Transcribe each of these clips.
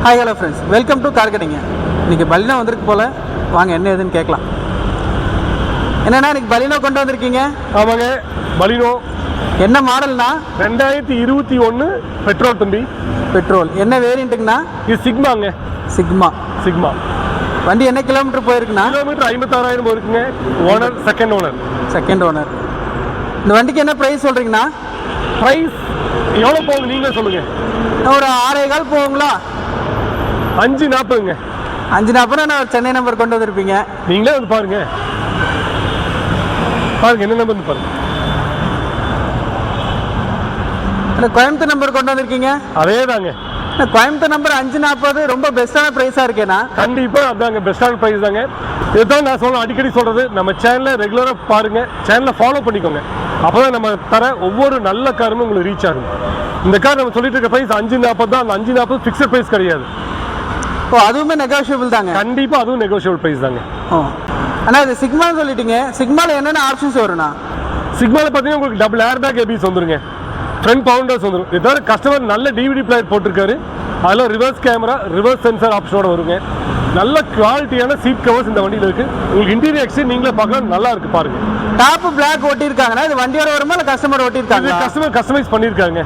Hi hello friends, welcome to car கடைங்க. இன்றைக்கி பலினோ வந்திருக்கு போல், வாங்க என்ன ஏதுன்னு கேட்கலாம். என்னென்னா இன்றைக்கி பலினோ கொண்டு வந்திருக்கீங்க? ஆமாங்க, பலினோ. என்ன மாடல்னா? 2021 பெட்ரோல் தம்பி. பெட்ரோல். என்ன வேரியண்ட்டுங்கண்ணா? இது சிக்மாங்க. சிக்மா வண்டி என்ன கிலோமீட்டர் போயிருக்குண்ணா? கிலோமீட்டர் 56,000 போயிருக்குங்க. Owner second owner. இந்த வண்டிக்கு என்ன ப்ரைஸ் சொல்கிறீங்கண்ணா? ப்ரைஸ் எவ்வளோ போகுங்க நீங்களே சொல்லுங்கள். ஒரு 6,15 போகுங்களா? 540ங்க. 540 நான் சென்னை நம்பர் கொண்டு வந்திருப்பீங்க. நீங்களே வந்து பாருங்க என்ன நம்பர்னு பாருங்க. கோயம்புத்தூர் நம்பர் கொண்டு வந்திருக்கீங்க. அதே தாங்க. கோயம்புத்தூர் நம்பர் 540 ரொம்ப பெஸ்ட்டான ப்ரைஸாக இருக்கேண்ணா. கண்டிப்பாக அதாங்க பெஸ்ட்டான ப்ரைஸ் தாங்க. இதுதான் நான் சொல்ல அடிக்கடி சொல்கிறது, நம்ம சேனலை ரெகுலராக பாருங்கள், சேனலை ஃபாலோ பண்ணிக்கோங்க. அப்போ தான் நம்ம தர ஒவ்வொரு நல்ல காருமே உங்களுக்கு ரீச் ஆகும். இந்த கார் நம்ம சொல்லிட்டு இருக்க ப்ரைஸ் 540 தான். அந்த 540 ஃபிக்ஸட் ப்ரைஸ் கிடையாது. ஓ, அதுவுமே நெகோஷியபிள் தாங்க? கண்டிப்பாக அதுவும் நெகோஷியபிள் ப்ரைஸ் தாங்க. ஓ, ஆனால் இது சிக்மான்னு சொல்லிட்டீங்க. சிக்மாவில் என்னென்ன ஆப்ஷன்ஸ் வரும்ண்ணா? சிக்மாவில் பார்த்தீங்கன்னா உங்களுக்கு டபுள் ஏர் பேக் ஏபிஎஸ் வந்துருங்க, ஃப்ரண்ட் பவுண்டர்ஸ் வந்துடும். இது தவிர கஸ்டமர் நல்ல டிவிடி பிளேயர் போட்டிருக்காரு. அதில் ரிவர்ஸ் கேமரா, ரிவர்ஸ் சென்சார் ஆப்ஷனோட வருங்க. நல்ல குவாலிட்டியான சீட் கவர்ஸ் இந்த வண்டியில் இருக்குது. உங்களுக்கு இன்டீரியர் எக்ஸ்டீரியர் நீங்களே பார்க்கலாம், நல்லா இருக்குது பாருங்கள். டாப் பிளாக் ஒட்டியிருக்காங்கன்னா இது வண்டியோட வருமா இல்லை கஸ்டமர் ஒட்டியிருக்காங்க? கஸ்டமர் கஸ்டமைஸ் பண்ணியிருக்காங்க.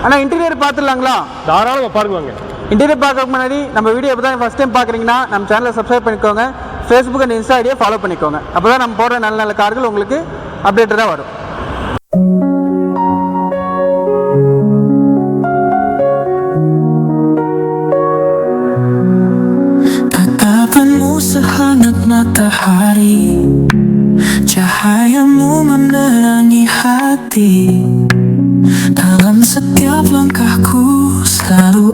ஆனால் இன்டீரியர் பார்த்துடலாங்களா? தாராளமாக பாருங்க வாங்க. இன்டீரியர் பார்க்கறதுக்கு முன்னாடி நம்ம வீடியோ இப்போ தான் ஃபஸ்ட் டைம் பார்க்குறீங்கன்னா நம்ம சேனலை சப்ஸ்கிரைப் பண்ணிக்கோங்க. ஃபேஸ்புக் அண்ட் இன்ஸ்டா ஐடியை ஃபாலோ பண்ணிக்கோங்க. அப்போ தான் நம்ம போடுற நல்ல நல்ல கார்கள் உங்களுக்கு அப்டேட்டடாக வரும். Tatapanmu sehangat matahari, cahayamu menerangi hati. Dalam setiap langkahku selalu